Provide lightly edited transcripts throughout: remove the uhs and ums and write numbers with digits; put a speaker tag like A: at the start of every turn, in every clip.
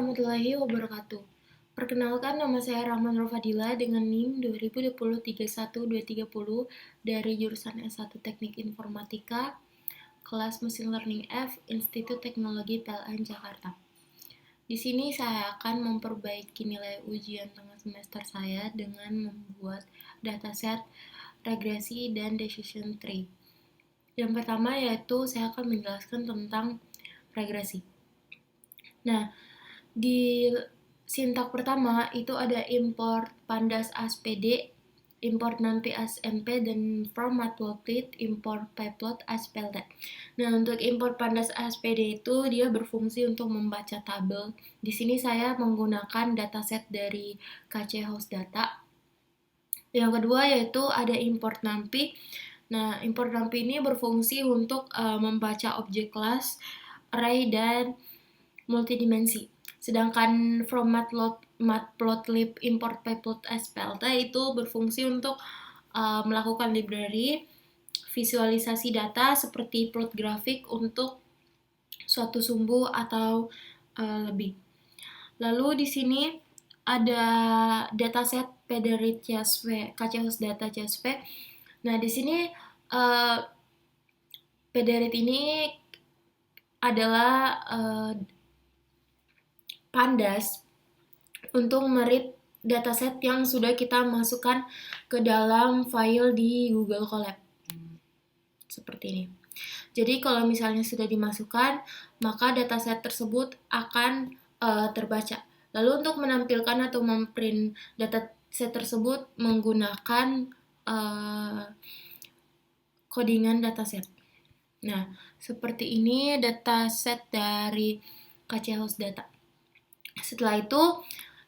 A: warahmatullahi wabarakatuh. Perkenalkan, nama saya Rahman Rofadila dengan NIM 2020-31230 dari jurusan S1 Teknik Informatika, kelas Mesin Learning F, Institut Teknologi PLN Jakarta. Di sini saya akan memperbaiki nilai ujian tengah semester saya dengan membuat dataset regresi dan decision tree. Yang pertama yaitu saya akan menjelaskan tentang regresi. Nah, di sintak pertama itu ada import pandas ASPD, import numpy ASNP, dan from matplotlib, import pyplot ASPLT. Nah, untuk import pandas ASPD itu dia berfungsi untuk membaca tabel. Di sini saya menggunakan dataset dari KC Host Data. Yang kedua yaitu ada import numpy. Nah, import numpy ini berfungsi untuk membaca objek kelas, array, dan multidimensi. Sedangkan from matplotlib import pyplot ASPLT itu berfungsi untuk melakukan library visualisasi data seperti plot grafik untuk suatu sumbu atau lebih. Lalu di sini ada dataset pdrit CSV, KC Host Data CSV. Nah, di sini pdrit ini adalah pandas untuk meread dataset yang sudah kita masukkan ke dalam file di Google Colab. Seperti ini. Jadi kalau misalnya sudah dimasukkan, maka dataset tersebut akan terbaca. Lalu untuk menampilkan atau memprint dataset tersebut menggunakan codingan dataset. Nah, seperti ini dataset dari KC Host Data. Setelah itu,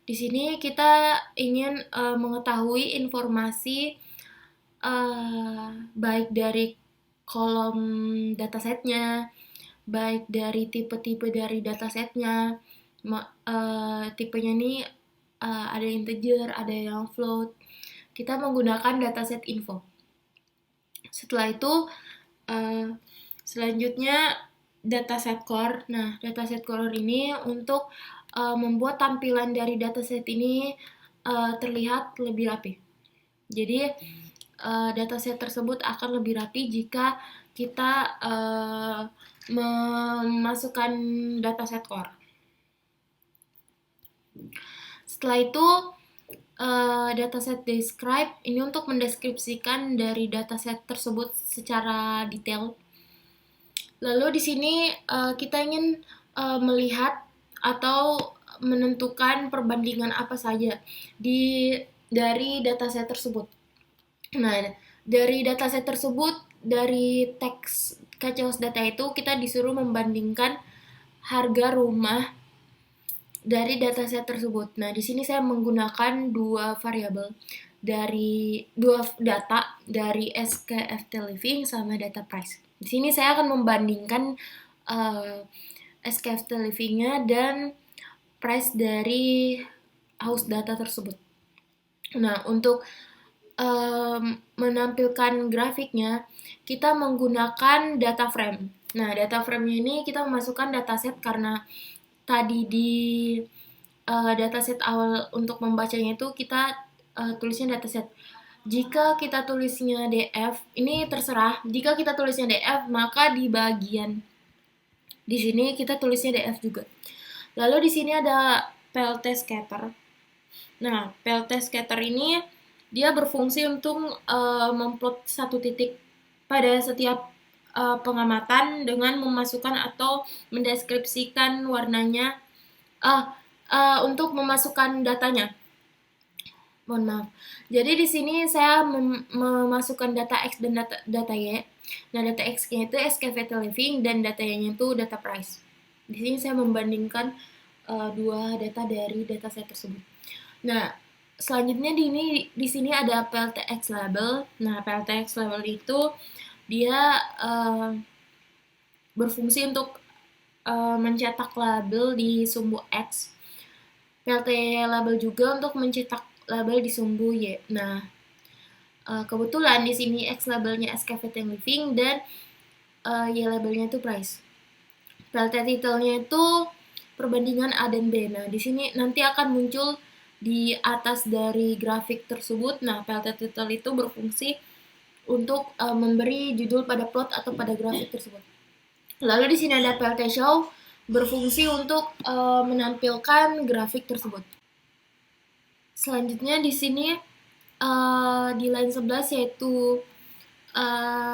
A: di sini kita ingin mengetahui informasi baik dari kolom datasetnya, baik dari tipe-tipe dari datasetnya. Tipenya ini ada integer, ada yang float. Kita menggunakan dataset info. Setelah itu, selanjutnya dataset core. Nah, dataset core ini untuk membuat tampilan dari dataset ini terlihat lebih rapi. Jadi dataset tersebut akan lebih rapi jika kita memasukkan dataset core. Setelah itu dataset describe ini untuk mendeskripsikan dari dataset tersebut secara detail. Lalu di sini kita ingin melihat atau menentukan perbandingan apa saja dari dataset tersebut. Nah, dari dataset tersebut, dari teks KC Host Data itu kita disuruh membandingkan harga rumah dari dataset tersebut. Nah, di sini saya menggunakan dua variabel dua data dari SKFT Living sama data price. Di sini saya akan membandingkan SKFT Living-nya dan price dari host data tersebut. Nah, untuk menampilkan grafiknya, kita menggunakan data frame. Nah, data frame-nya ini kita memasukkan dataset karena tadi di dataset awal untuk membacanya itu kita tulisnya dataset. Jika kita tulisnya DF, ini terserah. Jika kita tulisnya DF, maka di bagian di sini kita tulisnya DF juga. Lalu di sini ada PLT scatter. Nah, PLT scatter ini dia berfungsi untuk memplot satu titik pada setiap pengamatan dengan memasukkan atau mendeskripsikan warnanya untuk memasukkan datanya. Mohon maaf. Jadi di sini saya memasukkan data X dan data Y. Nah, data X-nya itu SKFT Living dan data Y-nya itu data price. Di sini saya membandingkan dua data dari dataset tersebut. Nah, selanjutnya di sini ada PLTX label. Nah, PLTX label itu dia berfungsi untuk mencetak label di sumbu X. PLT label juga untuk mencetak label di sumbu Y. Nah, kebetulan di sini X labelnya SKFT Living dan Y labelnya itu price. PLT title-nya itu perbandingan A dan B. Nah, di sini nanti akan muncul di atas dari grafik tersebut. Nah, PLT title itu berfungsi untuk memberi judul pada plot atau pada grafik tersebut. Lalu di sini ada PLT show berfungsi untuk menampilkan grafik tersebut. Selanjutnya di sini di line 11 yaitu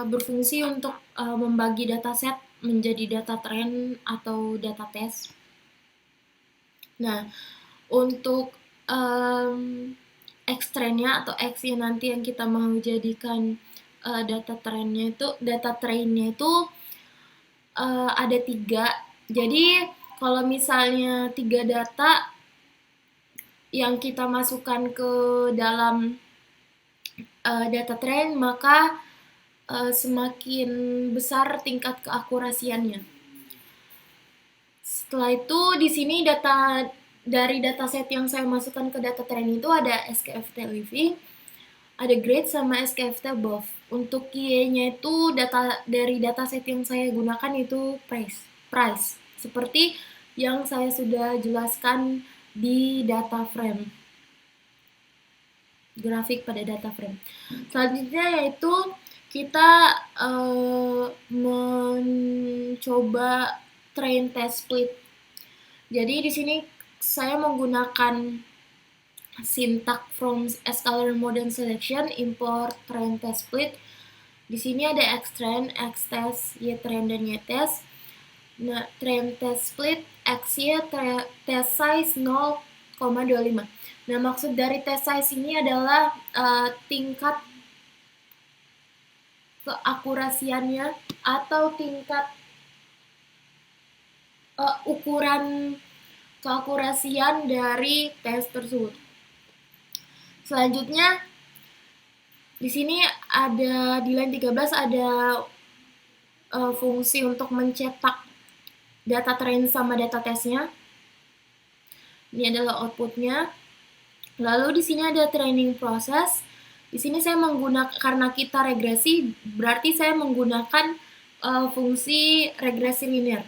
A: berfungsi untuk membagi dataset menjadi data trend atau data test. Nah, untuk X trendnya atau X yang nanti yang kita mau jadikan data trainnya itu ada 3. Jadi kalau misalnya 3 data yang kita masukkan ke dalam data trend, maka semakin besar tingkat keakurasiannya. Setelah itu di sini dari dataset yang saya masukkan ke data trend itu ada SKFT living, ada grade sama SKFT above. Untuk QA-nya itu dari dataset yang saya gunakan itu price. Seperti yang saya sudah jelaskan di data frame. Grafik pada data frame. Selanjutnya yaitu kita mencoba train test split. Jadi di sini saya menggunakan syntax from scalar model selection import train test split. Di sini ada xtrain, xtest, ytrain dan ytest. Nah, train test split xy test size 0,25. Nah, maksud dari test size ini adalah tingkat keakurasiannya atau tingkat ukuran keakurasian dari tes tersebut. Selanjutnya di sini ada di line 13 ada fungsi untuk mencetak data train sama data testnya. Ini adalah outputnya. Lalu di sini ada training process. Di sini saya menggunakan, karena kita regresi, berarti saya menggunakan fungsi regresi linear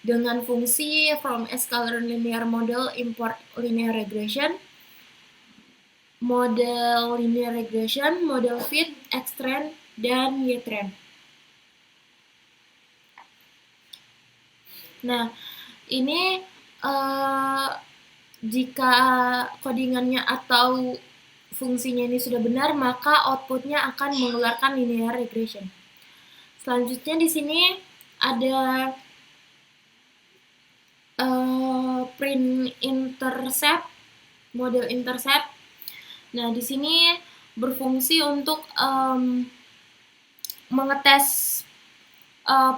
A: dengan fungsi from scalar linear model import linear regression, model linear regression, model fit, xtrain, dan ytrain. Nah, ini jika codingannya atau fungsinya ini sudah benar, maka outputnya akan mengeluarkan linear regression. Selanjutnya di sini ada print intercept, model intercept. Nah, di sini berfungsi untuk mengetes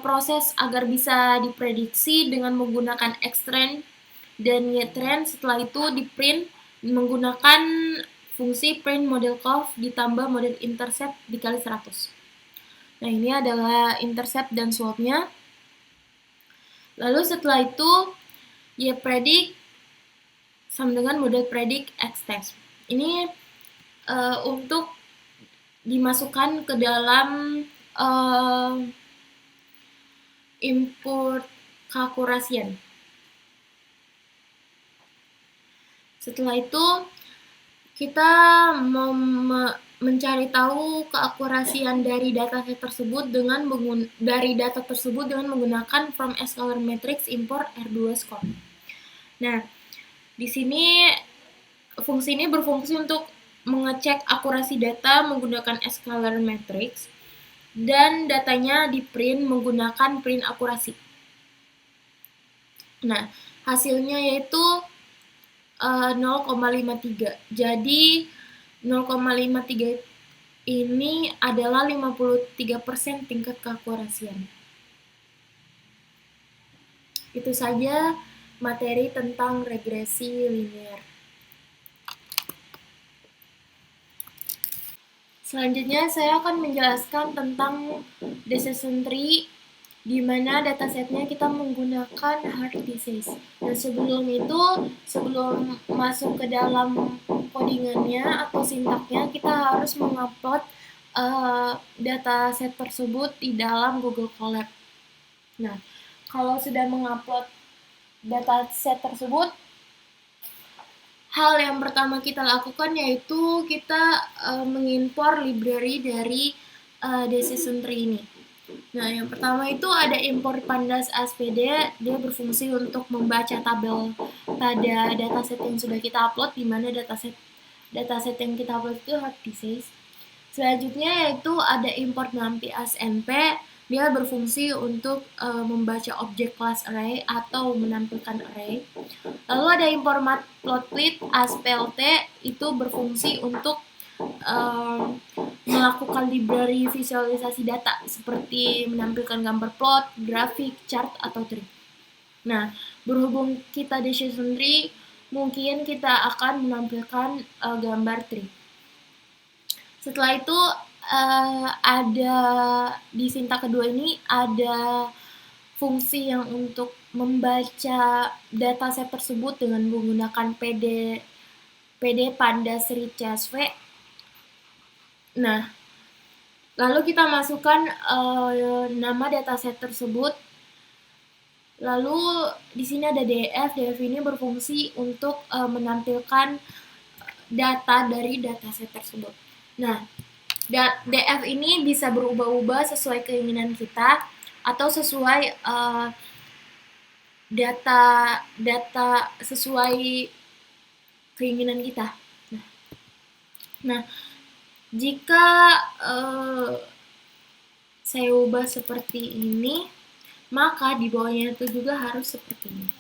A: proses agar bisa diprediksi dengan menggunakan xtrain dan ytrain. Setelah itu di print menggunakan fungsi print model curve ditambah model intercept dikali 100. Nah, ini adalah intercept dan swapnya. Lalu setelah itu ypredict sama dengan model predict xtest. Ini untuk dimasukkan ke dalam input keakurasian. Setelah itu kita mencari tahu keakurasian dari dataset tersebut dengan menggunakan from scalar matrix import R2 score. Nah, di sini fungsi ini berfungsi untuk mengecek akurasi data menggunakan scalar matrix dan datanya di print menggunakan print akurasi. Nah, hasilnya yaitu 0,53. Jadi 0,53 ini adalah 53% tingkat keakurasian. Itu saja materi tentang regresi linear. Selanjutnya saya akan menjelaskan tentang decision tree, di mana datasetnya kita menggunakan hard disease. Dan sebelum masuk ke dalam codingannya atau sintaknya, kita harus mengupload dataset tersebut di dalam Google Colab. Nah, kalau sudah mengupload dataset tersebut, hal yang pertama kita lakukan yaitu kita mengimpor library dari decision tree ini. Nah, yang pertama itu ada import pandas ASPD. Dia berfungsi untuk membaca tabel pada dataset yang sudah kita upload, di mana dataset yang kita upload itu hard disk. Selanjutnya yaitu ada import numpy as np. Dia berfungsi untuk membaca objek kelas array atau menampilkan array. Lalu ada import matplotlib as plt. Itu berfungsi untuk melakukan library visualisasi data seperti menampilkan gambar plot, grafik, chart, atau tree. Nah, berhubung kita decision tree, mungkin kita akan menampilkan gambar tree. Setelah itu ada di sintak kedua ini ada fungsi yang untuk membaca dataset tersebut dengan menggunakan pd pandas read.csv. Nah, lalu kita masukkan nama dataset tersebut. Lalu di sini ada df. Df ini berfungsi untuk menampilkan data dari dataset tersebut. Nah, df ini bisa berubah-ubah sesuai keinginan kita atau sesuai data sesuai keinginan kita. Nah, jika saya ubah seperti ini, maka di bawahnya itu juga harus seperti ini.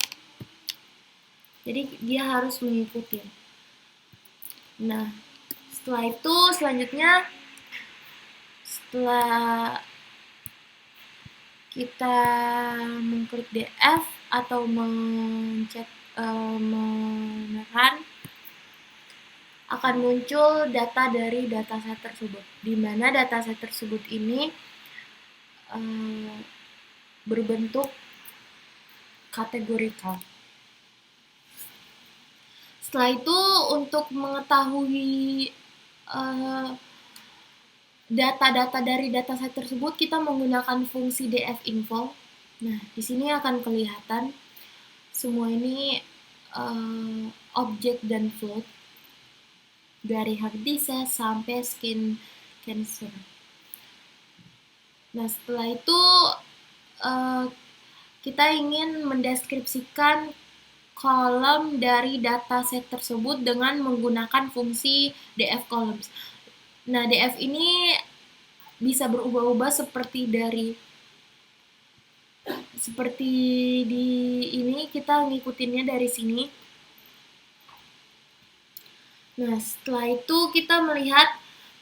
A: Jadi dia harus mengikuti. Nah, setelah itu selanjutnya, setelah kita mengklik df atau mencet menekan, akan muncul data dari dataset tersebut, di mana dataset tersebut ini berbentuk kategorikal. Setelah itu, untuk mengetahui data-data dari dataset tersebut, kita menggunakan fungsi dfinfo. Nah, di sini akan kelihatan semua ini objek dan float dari hard disk sampai skin cancer. Nah, setelah itu kita ingin mendeskripsikan kolom dari dataset tersebut dengan menggunakan fungsi df columns. Nah, df ini bisa berubah-ubah seperti di ini, kita ngikutinnya dari sini. Nah, setelah itu kita melihat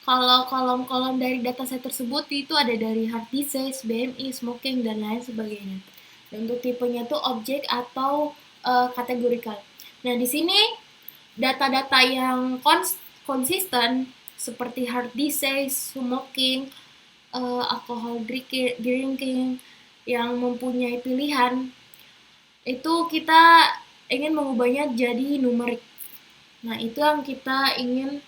A: kalau kolom-kolom dari dataset tersebut itu ada dari hard disk, BMI, smoking, dan lain sebagainya. Dan untuk tipenya itu objek atau kategorikal. Nah, di sini data-data yang konsisten seperti hard disk, smoking, alcohol drinking yang mempunyai pilihan, itu kita ingin mengubahnya jadi numerik. Nah, itu yang kita ingin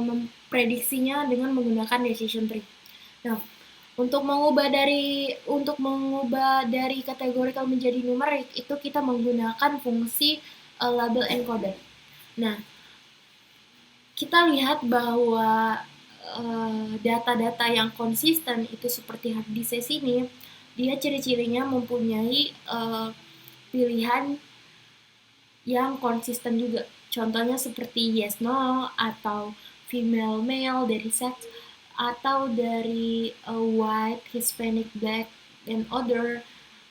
A: memprediksinya dengan menggunakan decision tree. Nah, untuk mengubah dari kategorikal menjadi numerik, itu kita menggunakan fungsi label encoder. Nah, kita lihat bahwa data-data yang konsisten itu seperti hard disk ini, dia ciri-cirinya mempunyai pilihan yang konsisten juga. Contohnya seperti yes no atau female male dari sex, atau dari white, Hispanic, black, and other,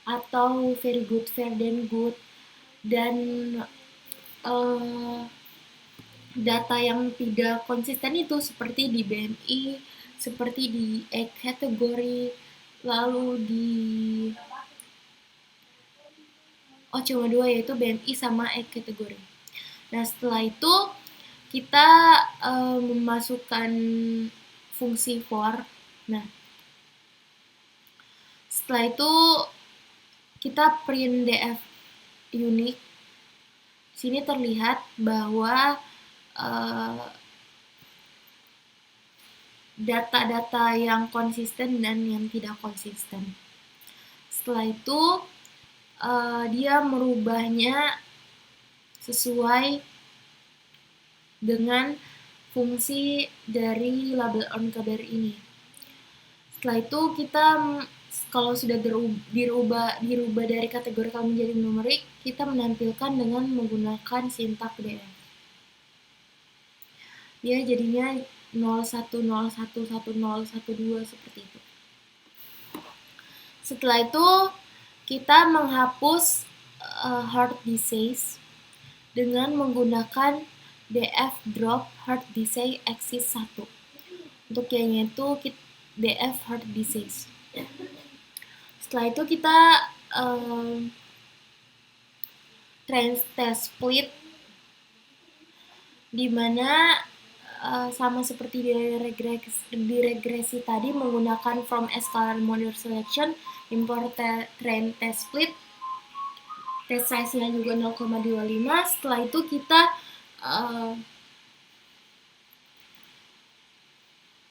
A: atau very good, fair, then good. Dan data yang tidak konsisten itu seperti di BMI, seperti di egg kategori, lalu di cuma dua, yaitu BMI sama egg kategori. Nah, setelah itu kita memasukkan fungsi for. Nah, setelah itu kita print df unique. Sini terlihat bahwa data-data yang konsisten dan yang tidak konsisten. Setelah itu dia merubahnya sesuai dengan fungsi dari label encoder ini. Setelah itu kita kalau sudah dirubah dari kategorikal menjadi numerik, kita menampilkan dengan menggunakan sintak df. Ya, jadinya 01011012 seperti itu. Setelah itu kita menghapus hard disease dengan menggunakan df drop hard disease axis 1. Untuk yang itu df hard disease. Setelah itu kita test split, di mana sama seperti di regresi tadi menggunakan from scalar model selection, import train test split, test size-nya juga 0,25. Setelah itu kita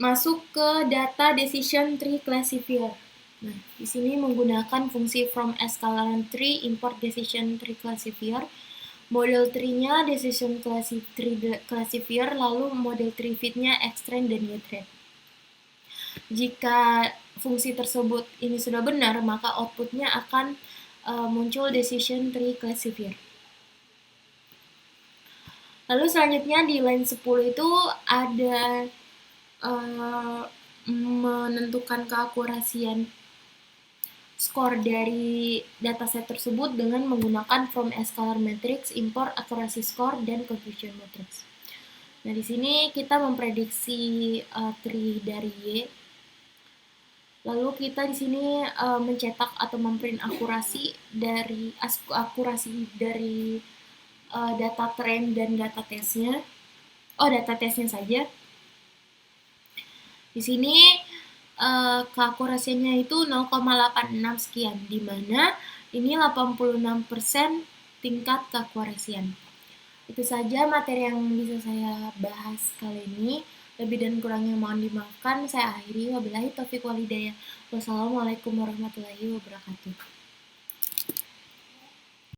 A: masuk ke data decision tree classifier. Nah, di sini menggunakan fungsi from scalar tree, import decision tree classifier. Model tree-nya decision tree classifier, lalu model tree fit-nya extract dan getRed. Jika fungsi tersebut ini sudah benar, maka output-nya akan muncul decision tree classifier. Lalu selanjutnya di line 10 itu ada menentukan keakurasian skor dari dataset tersebut dengan menggunakan from scalar matrix, import accuracy score, dan confusion matrix. Nah, di sini kita memprediksi tree dari Y. Lalu kita di sini mencetak atau memprint akurasi dari data train dan data testnya. Data testnya saja. Di sini keakurasiannya itu 0,86 sekian, di mana ini 86% tingkat keakurasian. Itu saja materi yang bisa saya bahas kali ini. Lebih dan kurangnya mohon dimaafkan. Saya akhiri. Wabillahi taufiq wal hidayah. Wassalamualaikum warahmatullahi wabarakatuh.